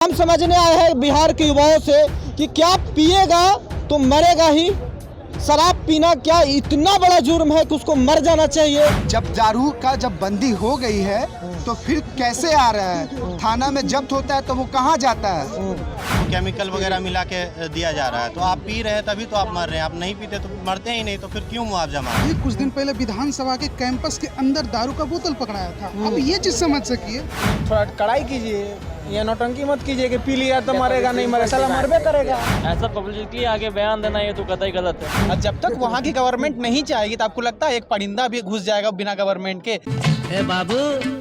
हम समझने आए हैं बिहार के युवाओं से कि क्या पिएगा तो मरेगा ही। शराब पीना क्या इतना बड़ा जुर्म है कि उसको मर जाना चाहिए। जब दारू का जब बंदी हो गई है तो फिर कैसे आ रहा है, थाना में जब्त होता है तो वो कहाँ जाता है। केमिकल वगैरह मिला के दिया जा रहा है, तो आप पी रहे हैं तभी तो आप मर रहे हैं। आप नहीं पीते तो मरते ही नहीं, तो फिर क्यों मुआवजा मांगे। कुछ दिन पहले विधानसभा के कैंपस के अंदर दारू का बोतल पकड़ाया था। अब ये चीज समझ सकिए, थोड़ा कड़ाई कीजिए, ये नौटंकी मत कीजिए कि पी लिया तो मरेगा, नहीं मरेगा, साला मरबे करेगा। ऐसा पब्लिकली आगे बयान देना ये तो कतई गलत है। और जब तक वहाँ की गवर्नमेंट नहीं चाहेगी तो आपको लगता है एक परिंदा भी घुस जाएगा बिना गवर्नमेंट के। ए बाबू,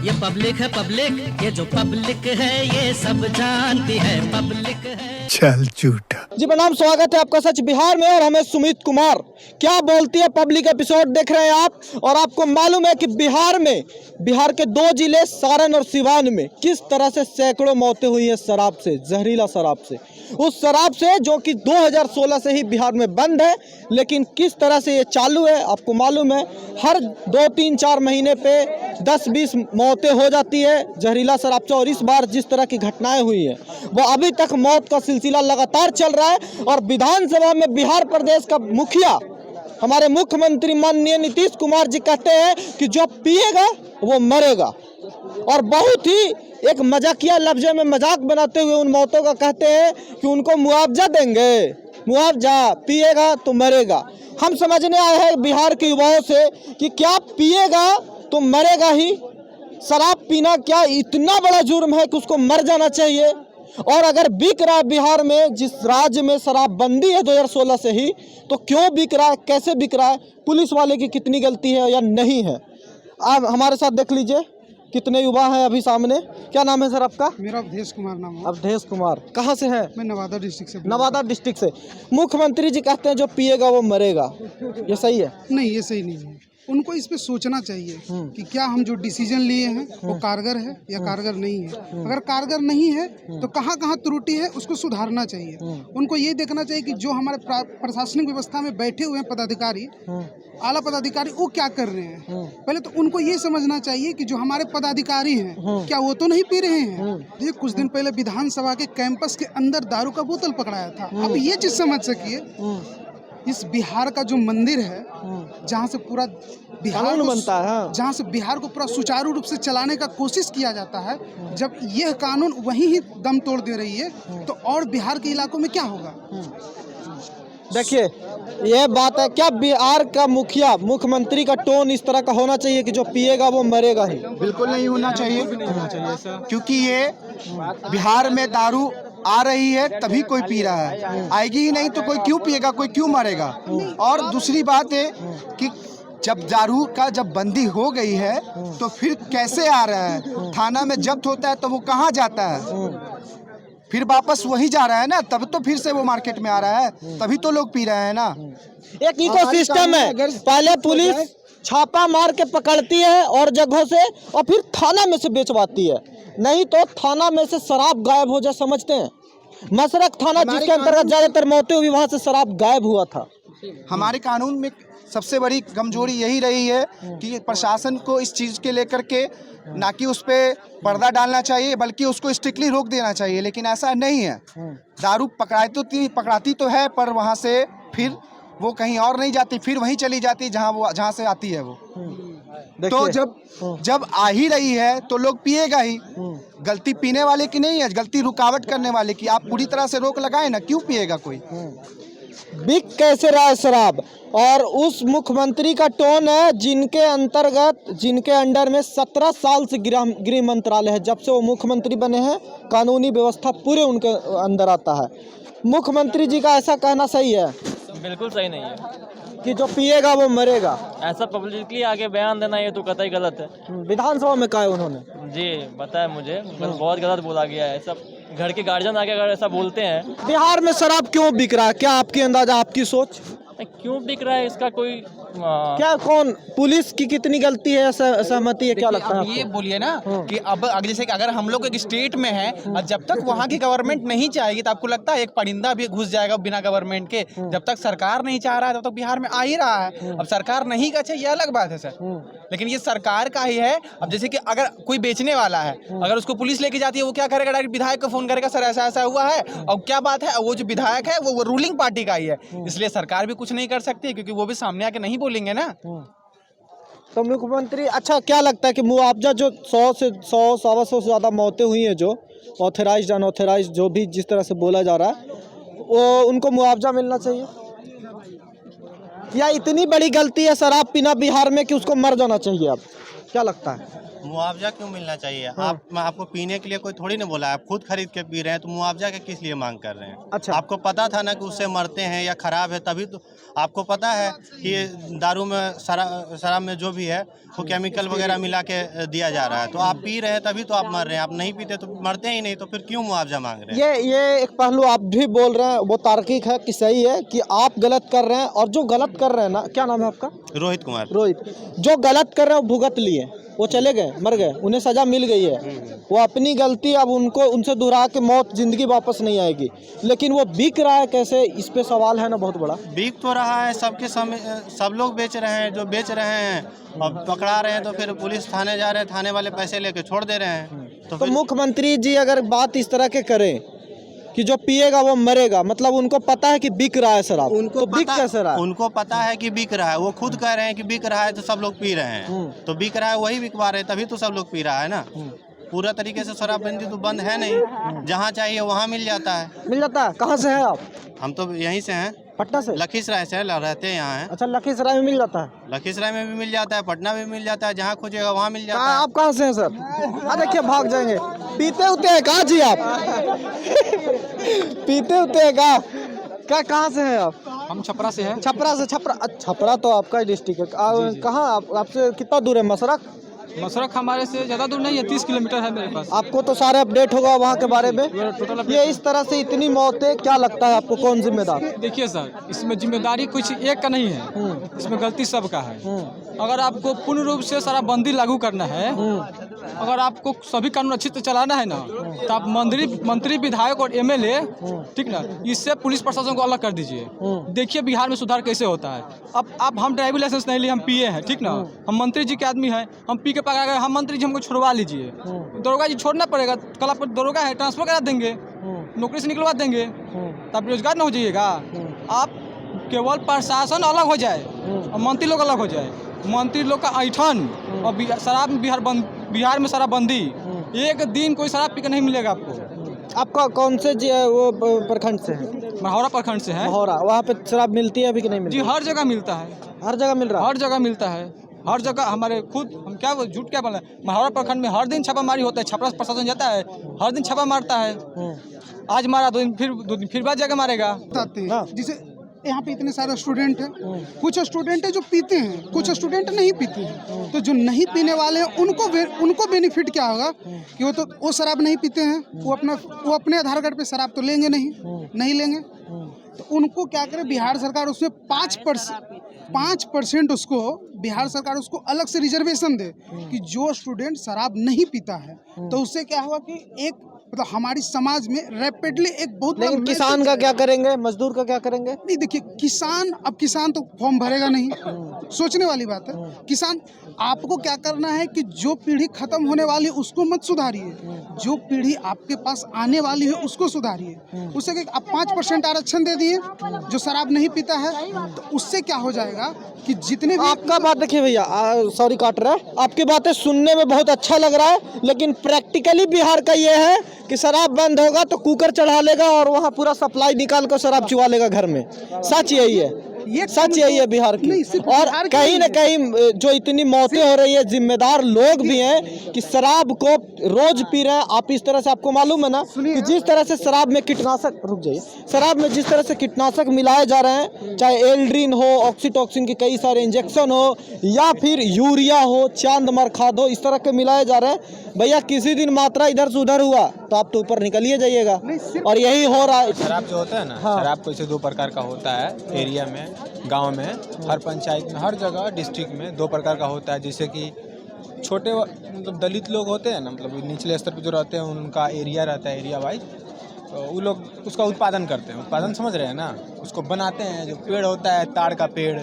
ये पब्लिक है पब्लिक, ये जो पब्लिक है ये सब जानती है पब्लिक है। चल झूठा। जी प्रणाम, स्वागत है आपका सच बिहार में और हमें सुमित कुमार। क्या बोलती है पब्लिक एपिसोड देख रहे हैं आप। और आपको मालूम है कि बिहार के दो जिले सारण और सिवान में किस तरह से सैकड़ों मौतें हुई हैं शराब से, जहरीला शराब से। उस शराब से जो कि 2016 से ही बिहार में बंद है, लेकिन किस तरह से ये चालू है आपको मालूम है। हर 2-3-4 महीने पे 10-20 मौतें हो जाती है जहरीला शराब से। और इस बार जिस तरह की घटनाएं हुई हैं वो अभी तक मौत का सिलसिला लगातार चल रहा है। और विधानसभा में बिहार प्रदेश का मुखिया हमारे मुख्यमंत्री माननीय नीतीश कुमार जी कहते हैं कि जो पिएगा वो मरेगा। और बहुत ही एक मजाकिया लफ्ज़ में मजाक बनाते हुए उन मौतों का कहते हैं कि उनको मुआवजा देंगे, मुआवजा, पिएगा तो मरेगा। हम समझने आए हैं बिहार के युवाओं से कि क्या पिएगा तो मरेगा ही। शराब पीना क्या इतना बड़ा जुर्म है कि उसको मर जाना चाहिए। और अगर बिक रहा है बिहार में, जिस राज्य में शराब बंदी है 2016 से ही, तो क्यों बिक रहा है, कैसे बिक रहा है, पुलिस वाले की कितनी गलती है या नहीं है। आप हमारे साथ देख लीजिए कितने युवा हैं अभी सामने। क्या नाम है सर आपका? मेरा अवधेश कुमार नाम है। अवधेश कुमार, कहाँ से हैं? मैं नवादा डिस्ट्रिक्ट से। नवादा डिस्ट्रिक्ट से। मुख्यमंत्री जी कहते हैं जो पिएगा वो मरेगा, ये सही है? नहीं, ये सही नहीं है। उनको इस पे सोचना चाहिए कि क्या हम जो डिसीजन लिए हैं वो कारगर है या कारगर नहीं है। अगर कारगर नहीं है तो कहाँ कहाँ त्रुटि है उसको सुधारना चाहिए। उनको ये देखना चाहिए कि जो हमारे प्रशासनिक व्यवस्था में बैठे हुए हैं पदाधिकारी, आला पदाधिकारी, वो क्या कर रहे हैं। पहले तो उनको ये समझना चाहिए कि जो हमारे पदाधिकारी हैं क्या वो तो नहीं पी रहे हैं। ये कुछ दिन पहले विधानसभा के कैंपस के अंदर दारू का बोतल पकड़ाया था। अब ये चीज समझ सकिए, इस बिहार का जो मंदिर है जहाँ से पूरा बिहार बनता है, जहाँ से बिहार को पूरा सुचारू रूप से चलाने का कोशिश किया जाता है, जब यह कानून वहीं ही दम तोड़ दे रही है तो और बिहार के इलाकों में क्या होगा। देखिए ये बात है। क्या बिहार का मुख्यमंत्री का टोन इस तरह का होना चाहिए कि जो पिएगा वो मरेगा ही? बिल्कुल नहीं होना चाहिए, क्योंकि ये बिहार में दारू आ रही है तभी कोई पी रहा है, आएगी ही नहीं तो कोई क्यों पिएगा, कोई क्यों मरेगा। और दूसरी बात है कि जब दारू का जब बंदी हो गई है तो फिर कैसे आ रहा है, थाना में जब्त होता है तो वो कहाँ जाता है, फिर वापस वही जा रहा है ना। तब तो फिर से वो मार्केट में आ रहा है, तभी तो लोग पी रहे हैं ना। एक इकोसिस्टम है, पहले पुलिस छापा मार के पकड़ती है और जगहों से, और फिर थाना में से बेचवाती है। नहीं तो थाना में से शराब गायब हो जाए, समझते हैं। मसरक थाना जिसके अंतर्गत ज्यादातर मौतें हुई, वहाँ से शराब गायब हुआ था। हमारे कानून में सबसे बड़ी कमजोरी यही रही है कि प्रशासन को इस चीज़ के लेकर के ना कि उस पर पर्दा डालना चाहिए, बल्कि उसको स्ट्रिक्टली रोक देना चाहिए। लेकिन ऐसा नहीं है। दारू पकड़ाती तो है, पर वहाँ से फिर वो कहीं और नहीं जाती, फिर वहीं चली जाती जहाँ से आती है वो। तो जब आ ही रही है तो लोग पिएगा ही। गलती पीने वाले की नहीं है, गलती रुकावट करने वाले की। आप पूरी तरह से रोक लगाए ना, क्यों पिएगा कोई। बिक कैसे रहा है शराब। और उस मुख्यमंत्री का टोन है जिनके अंडर में 17 साल से गृह मंत्रालय है। जब से वो मुख्यमंत्री बने हैं कानूनी व्यवस्था पूरे उनके अंदर आता है। मुख्यमंत्री जी का ऐसा कहना सही है? बिल्कुल सही नहीं है कि जो पिएगा वो मरेगा। ऐसा पब्लिकली आगे बयान देना ये तो कतई गलत है। विधानसभा में कहा है उन्होंने? जी पता है मुझे, बहुत गलत बोला गया है। सब घर के गार्जियन आके अगर ऐसा बोलते हैं। बिहार में शराब क्यों बिक रहा है, क्या आपकी अंदाजा, आपकी सोच? क्यों बिक रहा है इसका कोई क्या कौन पुलिस की कितनी गलती है, सहमति है, क्या लगता है अब आपको? ये बोलिए ना कि अब जैसे कि अगर हम लोग एक स्टेट में है और जब तक वहाँ की गवर्नमेंट नहीं चाहेगी तो आपको लगता है एक परिंदा भी घुस जाएगा बिना गवर्नमेंट के? जब तक सरकार नहीं चाह रहा है तब तक बिहार में आ ही रहा है। अब सरकार नहीं का चाहिए ये अलग बात है सर, लेकिन ये सरकार का ही है। अब जैसे कि अगर कोई बेचने वाला है, अगर उसको पुलिस लेके जाती है, वो क्या करेगा? डायरेक्ट विधायक को फोन करेगा, सर ऐसा ऐसा हुआ है। और क्या बात है, वो जो विधायक है वो रूलिंग पार्टी का ही है, इसलिए सरकार भी कुछ नहीं कर सकती क्योंकि वो भी सामने आके नहीं बोलेंगे ना। तो मुख्यमंत्री, अच्छा क्या लगता है कि मुआवजा जो 100 से 100-125 से ज़्यादा मौतें हुई हैं, जो ऑथराइज्ड अनऑथराइज्ड जो भी जिस तरह से बोला जा रहा है, वो उनको मुआवजा मिलना चाहिए, या इतनी बड़ी गलती है शराब पीना बिहार में कि उसको मर जाना चाहिए? अब क्या लगता है? मुआवजा क्यों मिलना चाहिए? आपको पीने के लिए कोई थोड़ी ना बोला है, आप खुद खरीद के पी रहे हैं, तो मुआवजा का किस लिए मांग कर रहे हैं? अच्छा। आपको पता था ना कि उससे मरते हैं या खराब है, तभी तो आपको पता है कि दारू में शराब में जो भी है वो केमिकल वगैरह मिला के दिया जा रहा है, तो आप पी रहे हैं तभी तो आप मर रहे हैं। आप नहीं पीते तो मरते ही नहीं, तो फिर क्यों मुआवजा मांग रहे हैं? ये एक पहलू आप भी बोल रहे हैं, वो तार्किक है कि सही है कि आप गलत कर रहे हैं, और जो गलत कर रहे हैं ना, क्या नाम है आपका? रोहित कुमार। रोहित। जो गलत कर रहे हैं वो भुगत लिए, वो चले गए, मर गए, उन्हें सजा मिल गई है, वो अपनी गलती, अब उनको उनसे दोहरा के मौत जिंदगी वापस नहीं आएगी। लेकिन वो बिक रहा है कैसे, इस पे सवाल है ना बहुत बड़ा। बिक तो रहा है, सब लोग बेच रहे हैं, जो बेच रहे हैं और पकड़ा रहे हैं, तो फिर पुलिस थाने जा रहे हैं, थाने वाले पैसे लेके छोड़ दे रहे हैं। तो मुख्यमंत्री जी अगर बात इस तरह के करें कि जो पिएगा वो मरेगा, मतलब उनको पता है कि बिक रहा है शराब, तो बिक कैसे रहा है? उनको पता है कि बिक रहा है, वो खुद कह रहे हैं कि बिक रहा है, तो सब लोग पी रहे हैं। तो बिक रहा है, वही बिकवा रहे हैं, तभी तो सब लोग पी रहा है ना। पूरा तरीके से शराबबंदी तो बंद है नहीं, जहाँ चाहिए वहाँ मिल जाता है। मिल जाता है? कहाँ से है आप? हम तो यहीं से हैं, पटना से। लखीसराय से रहते हैं, यहाँ हैं। अच्छा, लखीसराय में मिल जाता है? लखीसराय में भी मिल जाता है, पटना में भी मिल जाता है, जहाँ खोजेगा वहाँ मिल जाता है। आप कहाँ से हैं सर? देखिए भाग जाएंगे। पीते होते हैं कहाँ जी आप? पीते होते हैं क्या कहाँ से हैं आप? हम छपरा से हैं। छपरा से? छपरा तो आपका ही डिस्ट्रिक्ट है। कहाँ आपसे कितना दूर है मसरक? मसरक हमारे से ज़्यादा दूर नहीं है, 30 किलोमीटर है मेरे पास। आपको तो सारे अपडेट होगा वहाँ के बारे में। ये इस तरह से इतनी मौतें, क्या लगता है आपको कौन जिम्मेदार? देखिए सर, इसमें जिम्मेदारी कुछ एक का नहीं है, इसमें गलती सबका है। अगर आपको पूर्ण रूप से शराबबंदी लागू करना है, अगर आपको सभी कानून अच्छी तरह चलाना है ना, तो आप मंत्री विधायक और एमएलए, ठीक ना, इससे पुलिस प्रशासन को अलग कर दीजिए। देखिए बिहार में सुधार कैसे होता है। अब हम ड्राइविंग लाइसेंस नहीं लिए, हम पिए हैं, ठीक ना, हम मंत्री जी के आदमी हैं, हम पी के पकड़ा गए, हम मंत्री जी हमको छुड़वा लीजिए, दरोगा जी छोड़ना पड़ेगा, कल आप दरोगा है ट्रांसफर करा देंगे, नौकरी से निकलवा देंगे, तो आप बेरोजगार ना हो जाइएगा। आप केवल प्रशासन अलग हो जाए और मंत्री लोग अलग हो जाए, मंत्री लोग का ऐठन और शराब में बिहार में शराबबंदी, एक दिन कोई शराब पी के नहीं मिलेगा आपको। आपका कौन से वो प्रखंड से है? महोरा प्रखंड से है। महोरा, वहाँ पे शराब मिलती है अभी कि नहीं मिलती? जी हर जगह मिलता है। हर जगह मिल रहा है? हर जगह मिलता है, हर जगह। हमारे खुद हम क्या झूठ क्या बोले, महोरा प्रखंड में हर दिन छापामारी होता है, छपरा प्रशासन जाता है, हर दिन छापा मारता है। आज मारा, 2 दिन फिर बाद जाके मारेगा। जिसे यहाँ पे इतने सारे स्टूडेंट हैं, कुछ स्टूडेंट हैं जो पीते हैं, कुछ स्टूडेंट नहीं पीते हैं। तो जो नहीं पीने वाले हैं उनको बेनिफिट क्या होगा कि वो शराब नहीं पीते हैं, वो अपने आधार कार्ड पे शराब तो लेंगे नहीं लेंगे। तो उनको क्या करे, बिहार सरकार उसमें 5% उसको बिहार सरकार उसको अलग से रिजर्वेशन दे कि जो स्टूडेंट शराब नहीं पीता है, तो उससे क्या हुआ कि एक मतलब हमारी समाज में रैपिडली एक बहुत। लेकिन किसान का क्या करेंगे, मजदूर का क्या करेंगे? नहीं देखिए, किसान तो फॉर्म भरेगा नहीं, सोचने वाली बात है। किसान, आपको क्या करना है कि जो पीढ़ी खत्म होने वाली है उसको मत सुधारिए, जो पीढ़ी आपके पास आने वाली है उसको सुधारिए। उससे आप 5% आरक्षण दे दिए जो शराब नहीं पीता है, तो उससे क्या हो जाएगा कि जितने भी। आपका बात देखिए भैया, सॉरी काट रहा है, आपकी बातें सुनने में बहुत अच्छा लग रहा है, लेकिन प्रैक्टिकली बिहार का ये है कि शराब बंद होगा तो कुकर चढ़ा लेगा और वहाँ पूरा सप्लाई निकाल कर शराब चुवा लेगा घर में। सच यही है, सच यही है बिहार की। और कहीं न कहीं जो इतनी मौतें हो रही है, जिम्मेदार लोग भी हैं कि शराब को रोज पी रहे हैं। आप इस तरह से, आपको मालूम है ना कि जिस तरह से शराब में कीटनाशक, रुक जाइए, शराब में जिस तरह से कीटनाशक मिलाए जा रहे हैं, चाहे एल्ड्रीन हो, ऑक्सीटॉक्सिन के कई सारे इंजेक्शन हो, या फिर यूरिया हो, चांदमर खाद हो, इस तरह के मिलाए जा रहे हैं। भैया किसी दिन मात्रा इधर से उधर हुआ तो आप तो ऊपर निकलिए जाइएगा, और यही हो रहा है। शराब जो होता है ना, शराब को इसे 2 प्रकार का होता है एरिया में, गांव में, हर पंचायत में, हर जगह डिस्ट्रिक्ट में 2 प्रकार का होता है। जैसे कि छोटे मतलब दलित लोग होते हैं ना, मतलब निचले स्तर पे जो रहते हैं उनका एरिया रहता है, एरिया वाइज, तो वो लोग उसका उत्पादन करते हैं। उत्पादन समझ रहे हैं ना, उसको बनाते हैं। जो पेड़ होता है, ताड़ का पेड़,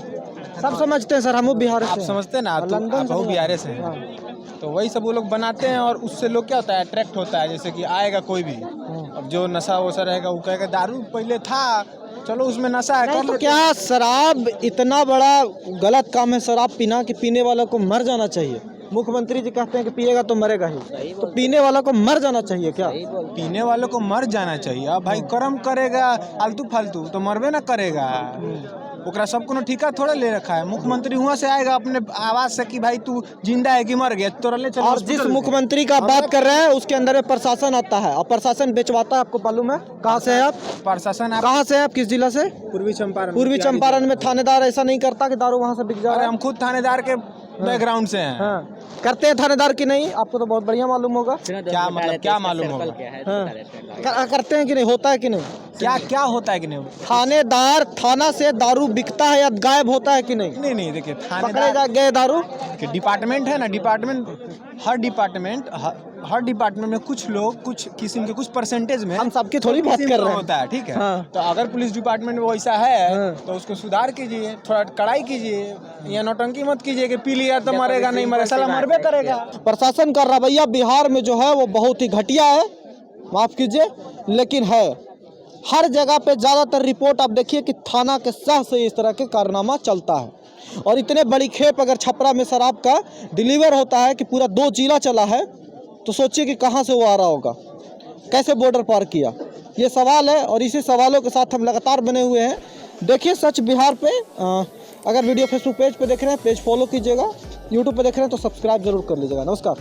सब समझते हैं सर, हम बिहार आप से हैं। समझते हैं ना, तो लंदन आप से वो भी बिहार से हैं। तो वही सब वो लोग बनाते हैं और उससे लोग क्या होता है, अट्रैक्ट होता है। जैसे कि आएगा कोई भी, अब जो नशा वशा रहेगा वो कहेगा दारू पहले था, चलो उसमें नशा है, नहीं कर तो लेते क्या शराब इतना बड़ा गलत काम है? शराब पीना कि पीने वालों को मर जाना चाहिए? मुख्यमंत्री जी कहते हैं कि पिएगा तो मरेगा ही, तो पीने वालों को मर जाना चाहिए क्या? पीने वालों को मर जाना चाहिए। अब भाई कर्म करेगा आलतू फालतू तो मरबे ना करेगा। ओकरा सब कोनो ठिका थोड़ा ले रखा है। मुख्यमंत्री वहाँ से आएगा अपने आवाज से कि भाई तू जिंदा है कि मर गया, तो ले चलो और जिस हॉस्पिटल। मुख्यमंत्री का बात कर रहे हैं उसके अंदर में प्रशासन आता है और प्रशासन बेचवाता है। आपको मालूम है? कहाँ से है आप? प्रशासन कहाँ से है आप? किस जिला से? पूर्वी चंपारण। पूर्वी चंपारण में थानेदार ऐसा नहीं करता कि दारू वहाँ से बिक जा अरे रहा है? हम खुद थानेदार के बैकग्राउंड से हैं। हाँ, करते हैं थानेदार की नहीं? आपको तो बहुत बढ़िया मालूम होगा। क्या मतलब क्या मालूम होगा? हाँ, करते हैं कि नहीं? होता है कि नहीं? क्या क्या होता है कि नहीं? थानेदार थाना से दारू बिकता है या गायब होता है कि नहीं? नहीं नहीं, देखिए पकड़े थानेदार जा गए दारू। कि डिपार्टमेंट है ना, हर डिपार्टमेंट में कुछ लोग कुछ किस्म के कुछ परसेंटेज में हम सबकी थोड़ी बात कर रहे हैं। होता है, ठीक है। हाँ। तो अगर पुलिस डिपार्टमेंट में वैसा है हाँ। तो उसको सुधार कीजिए, थोड़ा कड़ाई कीजिए, या नौटंकी मत कीजिए कि पी लिया तो मरेगा, नहीं मरे साला मरबे करेगा। प्रशासन का रवैया बिहार में जो है वो बहुत ही घटिया है, माफ कीजिए, लेकिन है। हर जगह पे ज़्यादातर रिपोर्ट आप देखिए कि थाना के सह से इस तरह के कारनामा चलता है। और इतने बड़ी खेप अगर छपरा में शराब का डिलीवर होता है कि पूरा 2 जिला चला है, तो सोचिए कि कहाँ से वो आ रहा होगा, कैसे बॉर्डर पार किया। ये सवाल है और इसी सवालों के साथ हम लगातार बने हुए हैं। देखिए सच बिहार पे। अगर वीडियो फेसबुक पेज पे देख रहे हैं, पेज फॉलो कीजिएगा। यूट्यूब पे देख रहे हैं तो सब्सक्राइब जरूर कर लीजिएगा। नमस्कार।